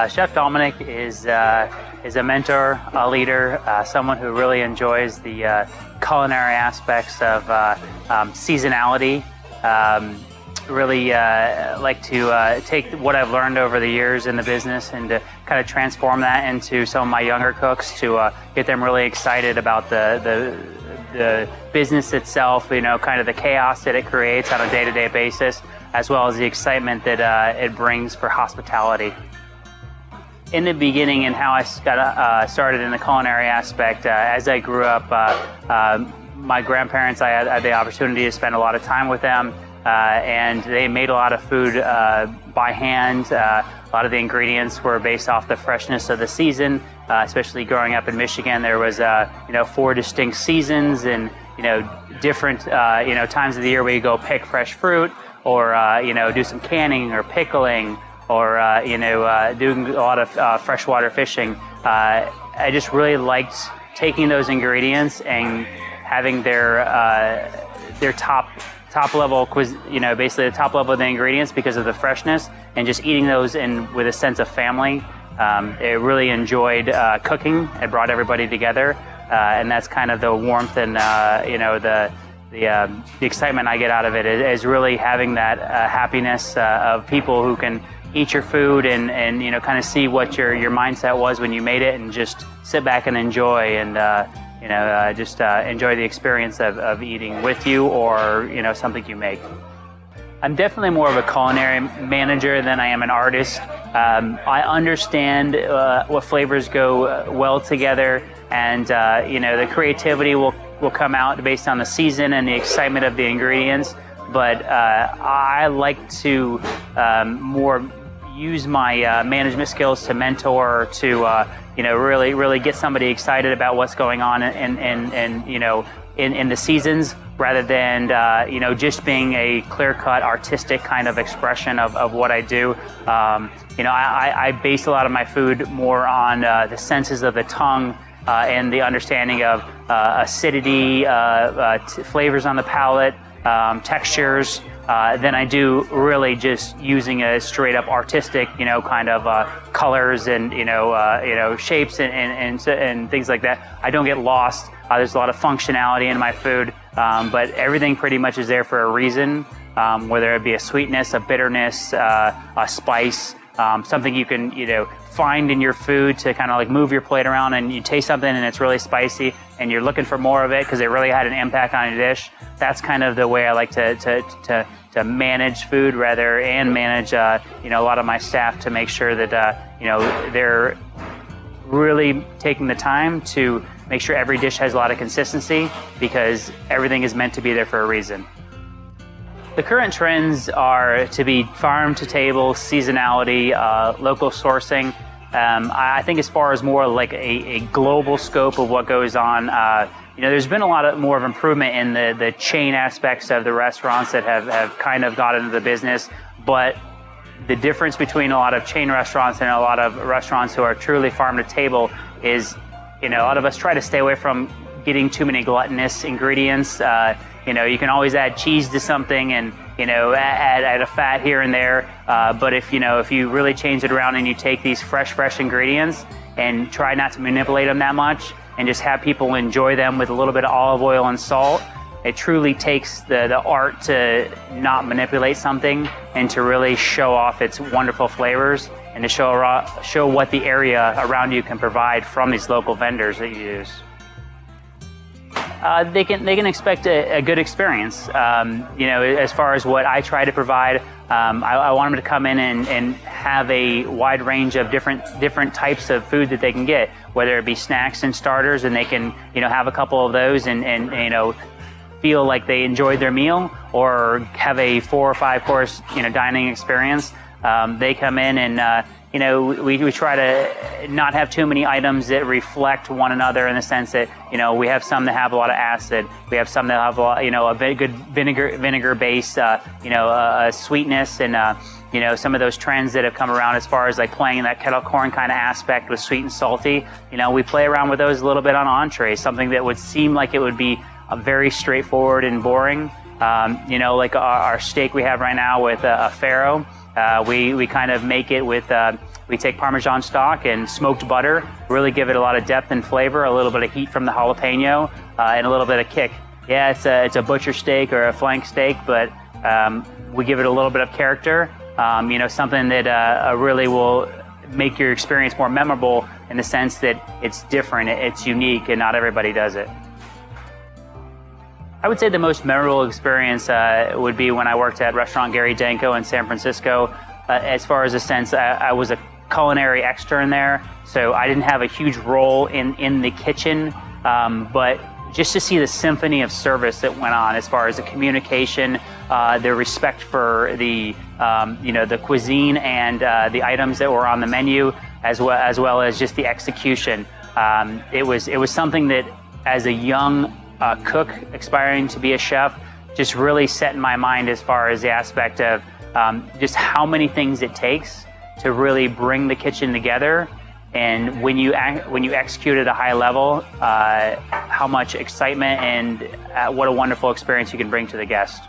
Chef Dominic is a mentor, a leader, someone who really enjoys the culinary aspects of seasonality. Really like to take what I've learned over the years in the business and to kind of transform that into some of my younger cooks to get them really excited about the business itself, kind of the chaos that it creates on a day-to-day basis, as well as the excitement that it brings for hospitality. In the beginning and how I got started in the culinary aspect, as I grew up, my grandparents, I had the opportunity to spend a lot of time with them, and they made a lot of food by hand. A lot of the ingredients were based off the freshness of the season, especially growing up in Michigan. There was 4 distinct seasons and different times of the year where you go pick fresh fruit or do some canning or pickling, or doing a lot of freshwater fishing. I just really liked taking those ingredients and having their top level basically the top level of the ingredients because of the freshness, and just eating those with a sense of family. I really enjoyed cooking. It brought everybody together, and that's kind of the warmth and the excitement I get out of it is really having that happiness of people who can eat your food and kind of see what your mindset was when you made it, and just sit back and enjoy and enjoy the experience of eating with you or something you make. I'm definitely more of a culinary manager than I am an artist. I understand what flavors go well together, and the creativity will come out based on the season and the excitement of the ingredients. But I like to more use my management skills to mentor, to really get somebody excited about what's going on in the seasons, rather than just being a clear-cut artistic kind of expression of what I do. I base a lot of my food more on the senses of the tongue and the understanding of acidity, flavors on the palate, textures, than I do really just using a straight up artistic, kind of colors and shapes and things like that. I don't get lost. There's a lot of functionality in my food, but everything pretty much is there for a reason. Whether it be a sweetness, a bitterness, a spice, something you can find in your food to kind of like move your plate around, and you taste something and it's really spicy and you're looking for more of it because it really had an impact on your dish. That's kind of the way I like to manage food and manage a lot of my staff, to make sure that they're really taking the time to make sure every dish has a lot of consistency, because everything is meant to be there for a reason. The current trends are to be farm to table, seasonality, local sourcing. I think as far as more like a global scope of what goes on, there's been a lot more of improvement in the chain aspects of the restaurants that have kind of got into the business. But the difference between a lot of chain restaurants and a lot of restaurants who are truly farm to table is, a lot of us try to stay away from getting too many gluttonous ingredients. You can always add cheese to something and, add a fat here and there. But if you really change it around and you take these fresh ingredients and try not to manipulate them that much and just have people enjoy them with a little bit of olive oil and salt, it truly takes the art to not manipulate something and to really show off its wonderful flavors, and to show what the area around you can provide from these local vendors that you use. They can expect a good experience. As far as what I try to provide, I want them to come in and have a wide range of different types of food that they can get, whether it be snacks and starters, and they can have a couple of those and feel like they enjoyed their meal, or have a 4 or 5 course dining experience. They come in and we try to not have too many items that reflect one another, in the sense that we have some that have a lot of acid, we have some that have a very good vinegar base, a sweetness, and some of those trends that have come around as far as like playing that kettle corn kind of aspect with sweet and salty. We play around with those a little bit on entrees, something that would seem like it would be very straightforward and boring. Like our steak we have right now with a farro. We kind of make it with We take Parmesan stock and smoked butter, really give it a lot of depth and flavor, a little bit of heat from the jalapeno, and a little bit of kick. Yeah, it's a butcher steak or a flank steak, but we give it a little bit of character, something that really will make your experience more memorable in the sense that it's different, it's unique, and not everybody does it. I would say the most memorable experience would be when I worked at restaurant Gary Danko in San Francisco. As far as a sense, I was a culinary extern there, so I didn't have a huge role in the kitchen, but just to see the symphony of service that went on as far as the communication, the respect for the cuisine and the items that were on the menu, as well as just the execution. It was something that, as a young cook aspiring to be a chef, just really set in my mind as far as the aspect of just how many things it takes to really bring the kitchen together, and when you execute at a high level, how much excitement and what a wonderful experience you can bring to the guest.